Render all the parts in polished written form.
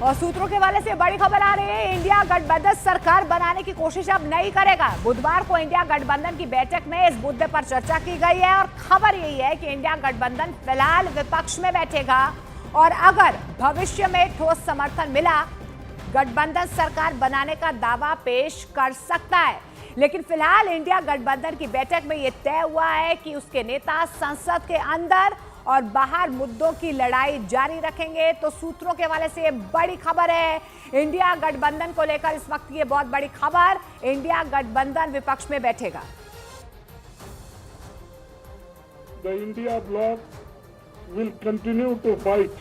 और सूत्रों के हवाले से बड़ी खबर आ रही है, इंडिया गठबंधन सरकार बनाने की कोशिश अब नहीं करेगा। बुधवार को इंडिया गठबंधन की बैठक में इस मुद्दे पर चर्चा की गई है और खबर यही है कि इंडिया गठबंधन फिलहाल विपक्ष में बैठेगा और अगर भविष्य में ठोस समर्थन मिला गठबंधन सरकार बनाने का दावा पेश कर सकता है। लेकिन फिलहाल इंडिया गठबंधन की बैठक में यह तय हुआ है कि उसके नेता संसद के अंदर और बाहर मुद्दों की लड़ाई जारी रखेंगे। तो सूत्रों के हवाले से ये बड़ी खबर है, इंडिया गठबंधन को लेकर इस वक्त ये बहुत बड़ी खबर, इंडिया गठबंधन विपक्ष में बैठेगा। The India bloc will continue to fight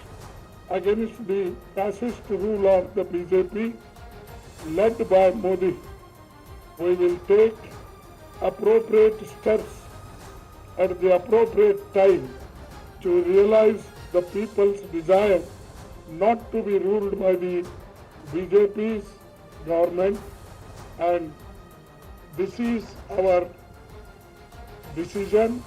against the fascist rule of the BJP led by Modi. We will take appropriate steps at the appropriate time to realize the people's desire not to be ruled by the BJP's government, and this is our decision.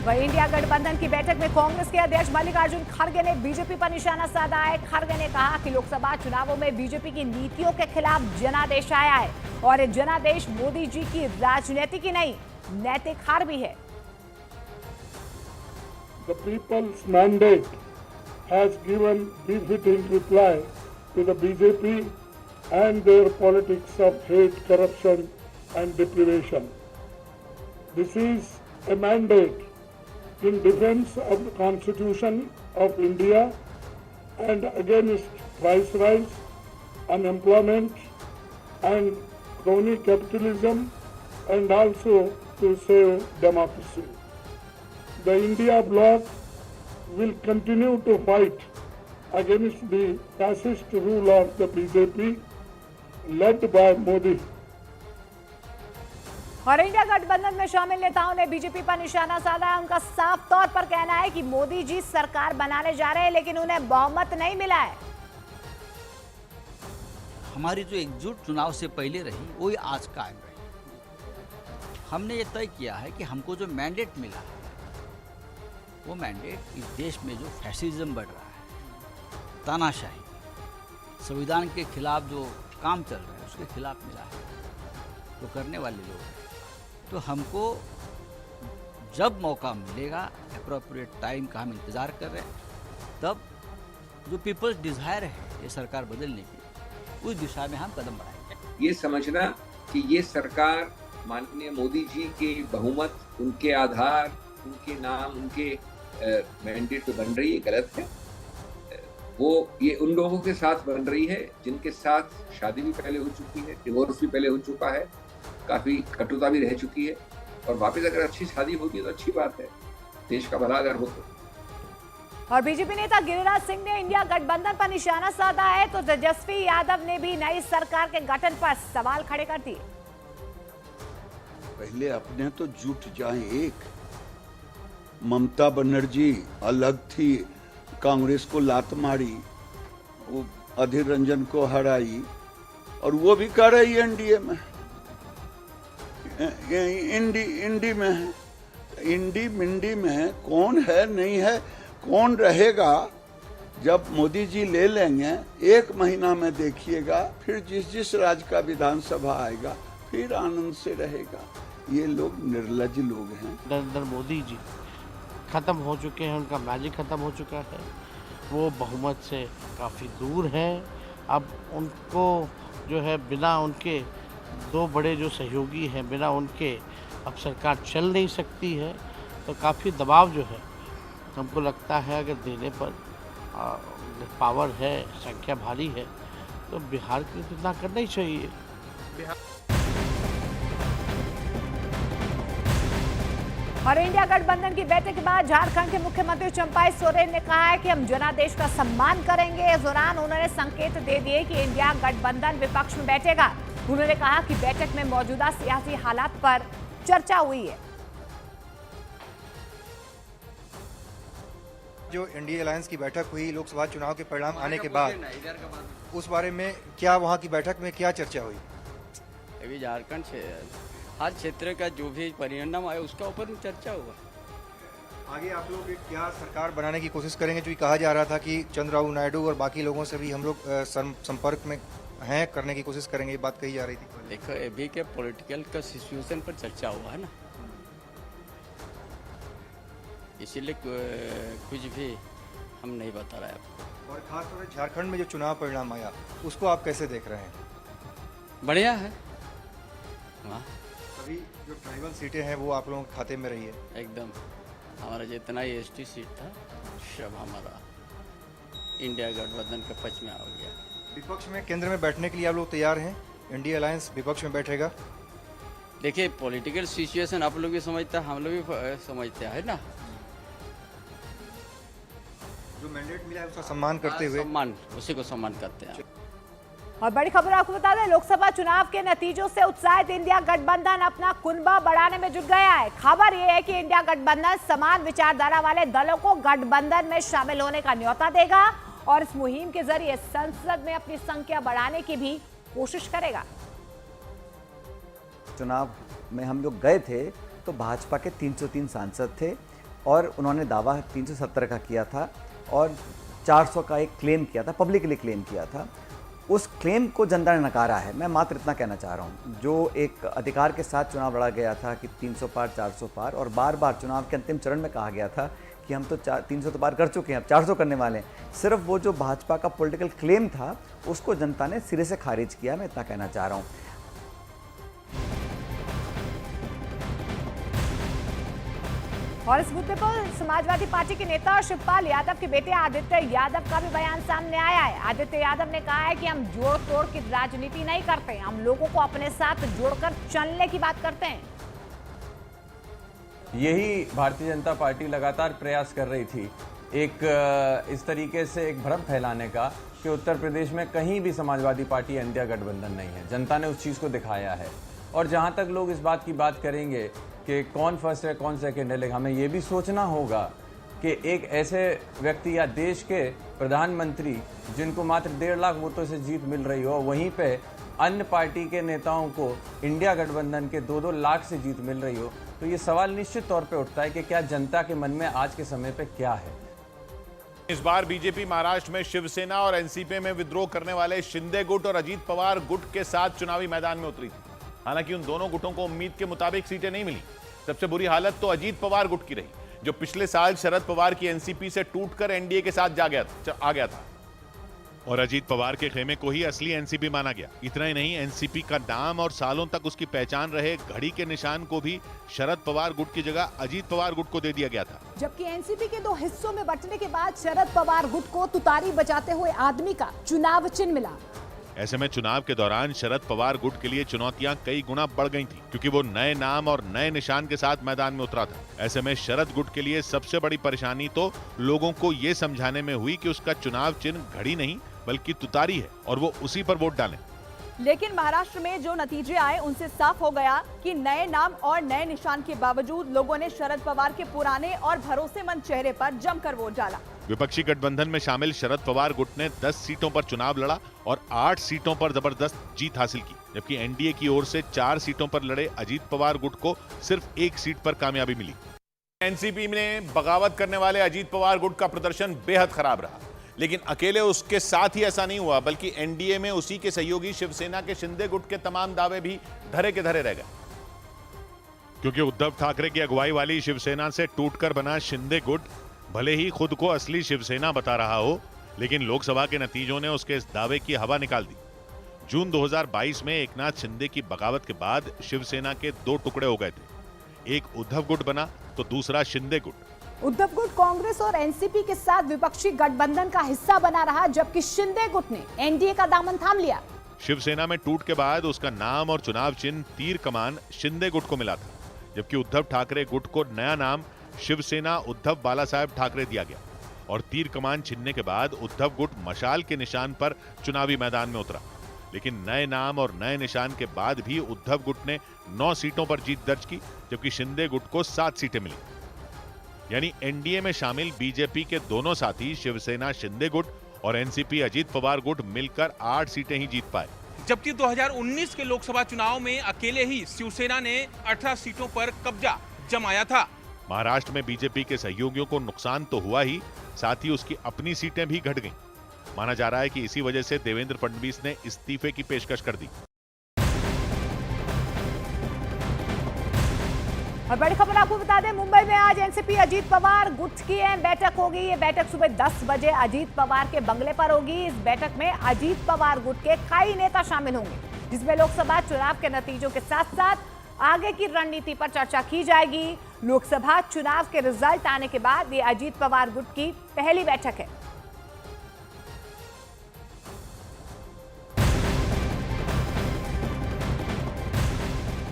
वहीं India गठबंधन की बैठक में कांग्रेस के अध्यक्ष मल्लिकार्जुन खड़गे ने BJP पर निशाना साधा है। खड़गे ने कहा कि लोकसभा चुनावों में बीजेपी की नीतियों के खिलाफ जनादेश आया है और ये जनादेश मोदी जी की राजनीतिक ही नहीं नैतिक हार भी है। The people's mandate has given befitting reply to the BJP and their politics of hate, corruption and deprivation. This is a mandate in defense of the Constitution of India and against price rise, unemployment and crony capitalism, and also to save democracy. The India bloc will continue to fight against the fascist rule of the BJP led by Modi. और India गठबंधन में शामिल नेताओं ने BJP पर निशाना साधा है। उनका साफ तौर पर कहना है कि मोदी जी सरकार बनाने जा रहे हैं लेकिन उन्हें बहुमत नहीं मिला है। हमारी जो एकजुट चुनाव से पहले रही वही आज कायम रही। हमने ये तय किया है कि हमको जो मैंडेट मिला है वो मैंडेट इस देश में जो फैसिज्म बढ़ रहा है, तानाशाही, संविधान के खिलाफ जो काम चल रहा है उसके खिलाफ मिला है, जो करने वाले लोग हैं। तो हमको जब मौका मिलेगा, एप्रोप्रिएट टाइम का हम इंतज़ार कर रहे हैं, तब जो पीपल्स डिज़ायर है ये सरकार बदलने की, उस दिशा में हम कदम बढ़ाएंगे। ये समझना कि ये सरकार माननीय मोदी जी के बहुमत, उनके आधार, उनके नाम, उनके मैंडेट पे बन रही है, गलत है। वो ये उन लोगों के साथ बन रही है जिनके साथ शादी भी पहले हो चुकी है, डिवोर्स भी पहले हो चुका है, काफी कटुता भी रह चुकी है, और वापस अगर अच्छी शादी होती है तो अच्छी बात है, देश का भला अगर हो तो। और बीजेपी नेता गिरिराज सिंह ने इंडिया गठबंधन पर निशाना साधा है तो तेजस्वी यादव ने भी नई सरकार के गठन पर सवाल खड़े कर दिए। पहले अपने तो जुट जाएं एक। ममता बनर्जी अलग थी, कांग्रेस को लात मारी, वो अधीर रंजन को हराई, और वो भी कर रही है एनडीए में, इंडी में है। इंडी मिंडी में कौन है नहीं है, कौन रहेगा? जब मोदी जी ले लेंगे 1 महीना में देखिएगा, फिर जिस राज्य का विधानसभा आएगा फिर आनंद से रहेगा। ये लोग निर्लज लोग हैं। नरेंद्र मोदी जी खत्म हो चुके हैं, उनका मैजिक खत्म हो चुका है, वो बहुमत से काफ़ी दूर हैं। अब उनको जो है बिना उनके 2 बड़े जो सहयोगी हैं, बिना उनके अब सरकार चल नहीं सकती है। तो काफ़ी दबाव जो है हमको लगता है अगर देने पर पावर है, संख्या भारी है, तो बिहार के लिए तो इतना करना ही चाहिए। और इंडिया गठबंधन की बैठक के बाद झारखंड के मुख्यमंत्री चंपाई सोरेन ने कहा है कि हम जनादेश का सम्मान करेंगे। इस दौरान उन्होंने संकेत दे दिए कि इंडिया गठबंधन विपक्ष में बैठेगा। उन्होंने कहा कि बैठक में मौजूदा सियासी हालात पर चर्चा हुई है। जो एनडीए अलायंस की बैठक हुई लोकसभा चुनाव के परिणाम आने के बाद, उस बारे में क्या वहां की बैठक में क्या चर्चा हुई? अभी झारखंड से हर क्षेत्र का जो भी परिणाम आया उसका ऊपर में चर्चा हुआ। आगे आप लोग एक क्या सरकार बनाने की कोशिश करेंगे? जो ये कहा जा रहा था कि चंद्रबाबू नायडू और बाकी लोगों से भी हम लोग संपर्क में हैं, करने की कोशिश करेंगे, ये बात कही जा रही थी। देखो अभी के पॉलिटिकल का सिचुएशन पर चर्चा हुआ है ना, इसीलिए कुछ भी हम नहीं बता रहे आपको। और खासतौर से झारखंड में जो चुनाव परिणाम आया उसको आप कैसे देख रहे हैं? बढ़िया है। हाँ अभी जो ट्राइबल सीटें हैं वो आप लोगों के खाते में रही है? एकदम, हमारा जितना ही एसटी सीट था सब हमारा इंडिया गठबंधन के पक्ष में आ गया। विपक्ष में केंद्र में बैठने के लिए आप लोग तैयार हैं? इंडिया अलायंस विपक्ष में बैठेगा? देखिए पॉलिटिकल सिचुएशन आप लोग भी समझते हैं, हम लोग भी समझते हैं ना। जो मैंडेट मिला है उसका सम्मान करते हुए सम्मान, उसी को सम्मान करते हैं। और बड़ी खबर आपको बता दें, लोकसभा चुनाव के नतीजों से उत्साहित इंडिया गठबंधन अपना कुनबा बढ़ाने में जुट गया है। खबर यह है कि इंडिया गठबंधन समान विचारधारा वाले दलों को गठबंधन में शामिल होने का न्योता देगा और इस मुहिम के जरिए संसद में अपनी संख्या बढ़ाने की भी कोशिश करेगा। चुनाव में हम लोग गए थे तो भाजपा के 303 सांसद थे और उन्होंने दावा 370 का किया था और 400 का एक क्लेम किया था, पब्लिकली क्लेम किया था। उस क्लेम को जनता ने नकारा है। मैं मात्र इतना कहना चाह रहा हूँ, जो एक अधिकार के साथ चुनाव लड़ा गया था कि 300 पार 400 पार, और बार बार चुनाव के अंतिम चरण में कहा गया था कि हम तो 300 तो पार कर चुके हैं, अब 400 करने वाले हैं। सिर्फ वो जो भाजपा का पॉलिटिकल क्लेम था उसको जनता ने सिरे से खारिज किया। मैं इतना कहना चाह रहा हूँ। और इस मुद्दे पर समाजवादी पार्टी के नेता शिवपाल यादव के बेटे आदित्य यादव का भी बयान सामने आया है। आदित्य यादव ने कहा है कि हम जोड़ तोड़ की राजनीति नहीं करते, हम लोगों को अपने साथ जोड़कर चलने की बात करते हैं। यही भारतीय जनता पार्टी लगातार प्रयास कर रही थी, एक इस तरीके से एक भ्रम फैलाने का कि उत्तर प्रदेश में कहीं भी समाजवादी पार्टी इंडिया गठबंधन नहीं है। जनता ने उस चीज़ को दिखाया है। और जहाँ तक लोग इस बात की बात करेंगे कि कौन फर्स्ट है कौन सेकेंड है, लेकिन हमें ये भी सोचना होगा कि एक ऐसे व्यक्ति या देश के प्रधानमंत्री जिनको मात्र 1.5 लाख वोटों से जीत मिल रही हो, वहीं पे अन्य पार्टी के नेताओं को इंडिया गठबंधन के 2-2 लाख से जीत मिल रही हो, तो ये सवाल निश्चित तौर पे उठता है कि क्या जनता के मन में आज के समय पे क्या है। इस बार बीजेपी महाराष्ट्र में शिवसेना और एनसीपी में विद्रोह करने वाले शिंदे गुट और अजीत पवार गुट के साथ चुनावी मैदान में उतरी थी। हालांकि उन दोनों गुटों को उम्मीद के मुताबिक सीटें नहीं मिली। सबसे बुरी हालत तो अजीत पवार गुट की रही, जो पिछले साल शरद पवार की एनसीपी से टूटकर एनडीए के साथ आ गया था और अजीत पवार के खेमे को ही असली एनसीपी माना गया। इतना ही नहीं, एनसीपी का नाम और सालों तक उसकी पहचान रहे घड़ी के निशान को भी शरद पवार गुट की जगह अजीत पवार गुट को दे दिया गया था। जबकि एनसीपी के 2 हिस्सों में बंटने के बाद शरद पवार गुट को तुतारी बजाते हुए आदमी का चुनाव चिन्ह मिला। ऐसे में चुनाव के दौरान शरद पवार गुट के लिए चुनौतियां कई गुना बढ़ गई थी, क्योंकि वो नए नाम और नए निशान के साथ मैदान में उतरा था। ऐसे में शरद गुट के लिए सबसे बड़ी परेशानी तो लोगों को ये समझाने में हुई कि उसका चुनाव चिन्ह घड़ी नहीं बल्कि तुतारी है और वो उसी पर वोट डालें। लेकिन महाराष्ट्र में जो नतीजे आए उनसे साफ हो गया कि नए नाम और नए निशान के बावजूद लोगों ने शरद पवार के पुराने और भरोसेमंद चेहरे पर जमकर वोट डाला। विपक्षी गठबंधन में शामिल शरद पवार गुट ने 10 सीटों पर चुनाव लड़ा और 8 सीटों पर जबरदस्त जीत हासिल की, जबकि एनडीए की ओर से 4 सीटों पर लड़े अजीत पवार गुट को सिर्फ 1 सीट पर कामयाबी मिली। एनसीपी में बगावत करने वाले अजीत पवार गुट का प्रदर्शन बेहद खराब रहा, लेकिन अकेले उसके साथ ही ऐसा नहीं हुआ, बल्कि एनडीए में उसी के सहयोगी शिवसेना के शिंदे गुट के तमाम दावे भी धरे के धरे रह गए, क्योंकि उद्धव ठाकरे की अगुवाई वाली शिवसेना से टूटकर बना शिंदे गुट भले ही खुद को असली शिवसेना बता रहा हो, लेकिन लोकसभा के नतीजों ने उसके इस दावे की हवा निकाल दी। जून 2022 में एकनाथ शिंदे की बगावत के बाद शिवसेना के 2 टुकड़े हो गए थे, एक उद्धव गुट बना तो दूसरा शिंदे गुट। उद्धव गुट कांग्रेस और एनसीपी के साथ विपक्षी गठबंधन का हिस्सा बना रहा, जबकि शिंदे गुट ने एनडीए का दामन थाम लिया। शिवसेना में टूट के बाद उसका नाम और चुनाव चिन्ह तीर कमान शिंदे गुट को मिला था, जबकि उद्धव ठाकरे गुट को नया नाम शिवसेना उद्धव बालासाहेब ठाकरे दिया गया और तीर कमान छीनने के बाद उद्धव गुट मशाल के निशान पर चुनावी मैदान में उतरा। लेकिन नए नाम और नए निशान के बाद भी उद्धव गुट ने 9 सीटों पर जीत दर्ज की, जबकि शिंदे गुट को 7 सीटें मिली। यानी एनडीए में शामिल बीजेपी के दोनों साथी शिवसेना शिंदे गुट और एनसीपी अजीत पवार गुट मिलकर 8 सीटें ही जीत पाए। जबकि 2019 के लोकसभा चुनाव में अकेले ही शिवसेना ने 18 सीटों पर कब्जा जमाया था। महाराष्ट्र में बीजेपी के सहयोगियों को नुकसान तो हुआ ही, साथ ही उसकी अपनी सीटें भी घट गईं। माना जा रहा है कि इसी वजह से देवेंद्र फडणवीस ने इस्तीफे की पेशकश कर दी। और बड़ी खबर आपको बता दें, मुंबई में आज एनसीपी अजीत पवार गुट की बैठक होगी। ये बैठक सुबह 10 बजे अजीत पवार के बंगले पर होगी। इस बैठक में अजीत पवार गुट के कई नेता शामिल होंगे, जिसमें लोकसभा चुनाव के नतीजों के साथ साथ आगे की रणनीति पर चर्चा की जाएगी। लोकसभा चुनाव के रिजल्ट आने के बाद ये अजीत पवार गुट की पहली बैठक है।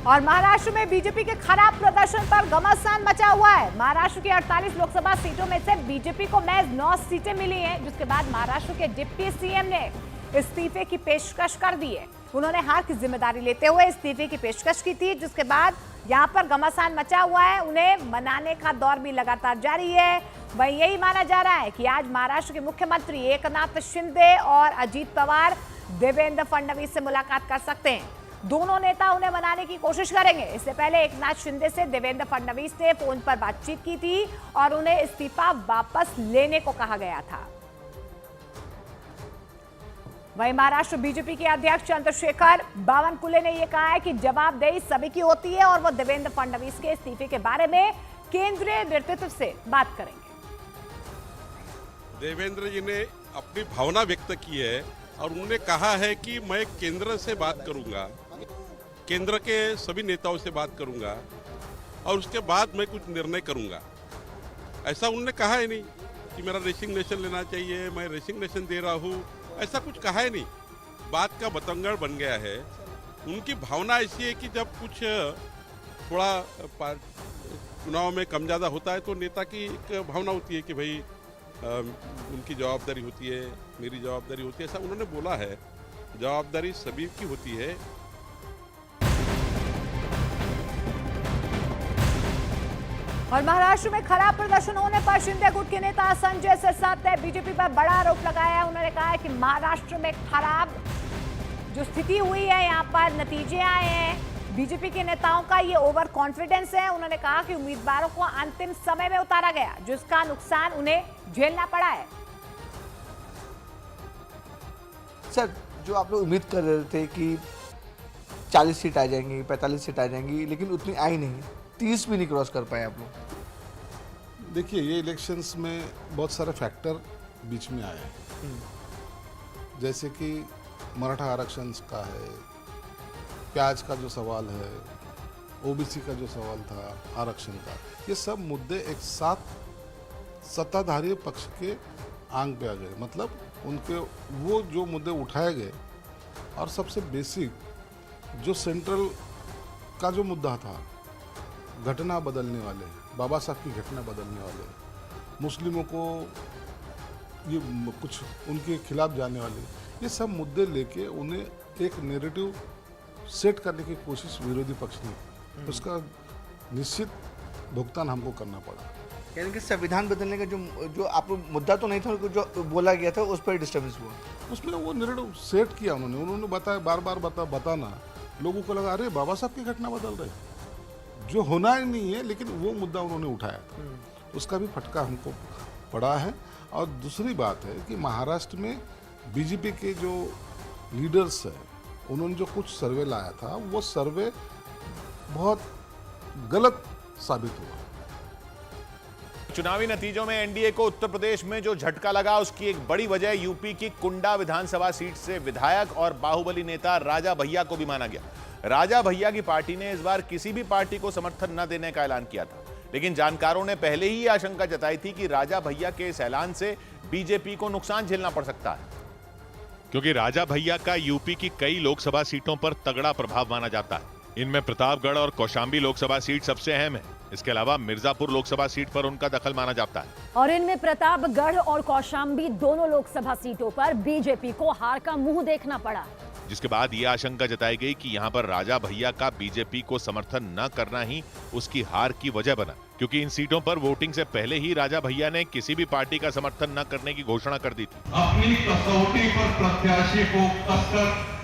और महाराष्ट्र में बीजेपी के खराब प्रदर्शन पर घमासान मचा हुआ है। महाराष्ट्र की 48 लोकसभा सीटों में से बीजेपी को महज 9 सीटें मिली हैं, जिसके बाद महाराष्ट्र के डिप्टी सीएम ने इस्तीफे की पेशकश कर दी है। उन्होंने हार की जिम्मेदारी लेते हुए इस्तीफे की पेशकश की थी, जिसके बाद यहां पर घमासान मचा हुआ है। उन्हें मनाने का दौर भी लगातार जारी है। वहीं यही माना जा रहा है कि आज महाराष्ट्र के मुख्यमंत्री एकनाथ शिंदे और अजीत पवार देवेंद्र फडणवीस से मुलाकात कर सकते हैं। दोनों नेता उन्हें मनाने की कोशिश करेंगे। इससे पहले एकनाथ शिंदे से देवेंद्र फडणवीस ने फोन पर बातचीत की थी और उन्हें इस्तीफा वापस लेने को कहा गया था। वहीं महाराष्ट्र बीजेपी के अध्यक्ष चंद्रशेखर बावनकुले ने यह कहा है कि जवाबदेही सभी की होती है और वो देवेंद्र फडणवीस के इस्तीफे के बारे में केंद्रीय नेतृत्व से बात करेंगे। देवेंद्र जी ने अपनी भावना व्यक्त की है और उन्होंने कहा है कि मैं केंद्र से बात करूंगा, केंद्र के सभी नेताओं से बात करूंगा और उसके बाद मैं कुछ निर्णय करूंगा। ऐसा उन्होंने कहा ही नहीं कि मेरा रेसिग्नेशन लेना चाहिए, मैं रेसिग्नेशन दे रहा हूं, ऐसा कुछ कहा ही नहीं। बात का बतंगड़ बन गया है। उनकी भावना ऐसी है कि जब कुछ थोड़ा चुनाव में कम ज़्यादा होता है तो नेता की एक भावना होती है कि भाई उनकी जवाबदारी होती है, मेरी जवाबदारी होती है, ऐसा उन्होंने बोला है। जवाबदारी सभी की होती है। और महाराष्ट्र में खराब प्रदर्शन होने पर शिंदे गुट के नेता संजय सिरसाट ने बीजेपी पर बड़ा आरोप लगाया। उन्होंने कहा है कि महाराष्ट्र में खराब जो स्थिति हुई है, यहाँ पर नतीजे आए हैं, बीजेपी के नेताओं का ये ओवर कॉन्फिडेंस है। उन्होंने कहा कि उम्मीदवारों को अंतिम समय में उतारा गया, जिसका नुकसान उन्हें झेलना पड़ा है। सर, जो आप लोग उम्मीद कर रहे थे कि 40 सीट आ जाएंगी, 45 सीट आ जाएंगी, लेकिन उतनी आई नहीं, 30 भी नहीं क्रॉस कर पाए आप लोग। देखिए, ये इलेक्शंस में बहुत सारे फैक्टर बीच में आए हैं, जैसे कि मराठा आरक्षण का है, प्याज का जो सवाल है, ओबीसी का जो सवाल था, आरक्षण का, ये सब मुद्दे एक साथ सत्ताधारी पक्ष के आंग पे आ गए। मतलब उनके वो जो मुद्दे उठाए गए और सबसे बेसिक जो सेंट्रल का जो मुद्दा था, घटना बदलने वाले, बाबा साहब की घटना बदलने वाले, मुस्लिमों को ये कुछ उनके खिलाफ जाने वाले, ये सब मुद्दे लेके उन्हें एक नैरेटिव सेट करने की कोशिश विरोधी पक्ष ने की। उसका निश्चित भुगतान हमको करना पड़ा। यानी कि संविधान बदलने का जो आप मुद्दा तो नहीं था, जो बोला गया था उस पर डिस्टर्बेंस हुआ। उसमें वो नैरेटिव सेट किया उन्होंने बताया, बार बार बताना, लोगों को लगा अरे बाबा साहब की घटना बदल रही, जो होना ही नहीं है, लेकिन वो मुद्दा उन्होंने उठाया, उसका भी फटका हमको पड़ा है। और दूसरी बात है कि महाराष्ट्र में बीजेपी के जो लीडर्स हैं, उन्होंने जो कुछ सर्वे लाया था, वो सर्वे बहुत गलत साबित हुआ। चुनावी नतीजों में एनडीए को उत्तर प्रदेश में जो झटका लगा, उसकी एक बड़ी वजह यूपी की कुंडा विधानसभा सीट से विधायक और बाहुबली नेता राजा भैया को भी माना गया। राजा भैया की पार्टी ने इस बार किसी भी पार्टी को समर्थन न देने का ऐलान किया था, लेकिन जानकारों ने पहले ही आशंका जताई थी कि राजा भैया के इस ऐलान से बीजेपी को नुकसान झेलना पड़ सकता है, क्योंकि राजा भैया का यूपी की कई लोकसभा सीटों पर तगड़ा प्रभाव माना जाता है। इनमें प्रतापगढ़ और कौशाम्बी लोकसभा सीट सबसे अहम है। इसके अलावा मिर्जापुर लोकसभा सीट पर उनका दखल माना जाता है। और इनमें प्रतापगढ़ और कौशाम्बी दोनों लोकसभा सीटों पर बीजेपी को हार का मुंह देखना पड़ा, जिसके बाद यह आशंका जताई गई कि यहां पर राजा भैया का बीजेपी को समर्थन न करना ही उसकी हार की वजह बना, क्योंकि इन सीटों पर वोटिंग से पहले ही राजा भैया ने किसी भी पार्टी का समर्थन न करने की घोषणा कर दी थी। अपनी कसौटी पर प्रत्याशी को कसकर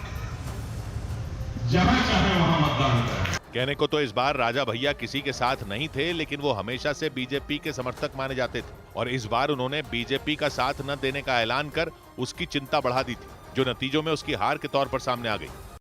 जहां चाहे वहां मतदान करें। कहने को तो इस बार राजा भैया किसी के साथ नहीं थे, लेकिन वो हमेशा से बीजेपी के समर्थक माने जाते थे और इस बार उन्होंने बीजेपी का साथ न देने का ऐलान कर उसकी चिंता बढ़ा दी थी, जो नतीजों में उसकी हार के तौर पर सामने आ गई।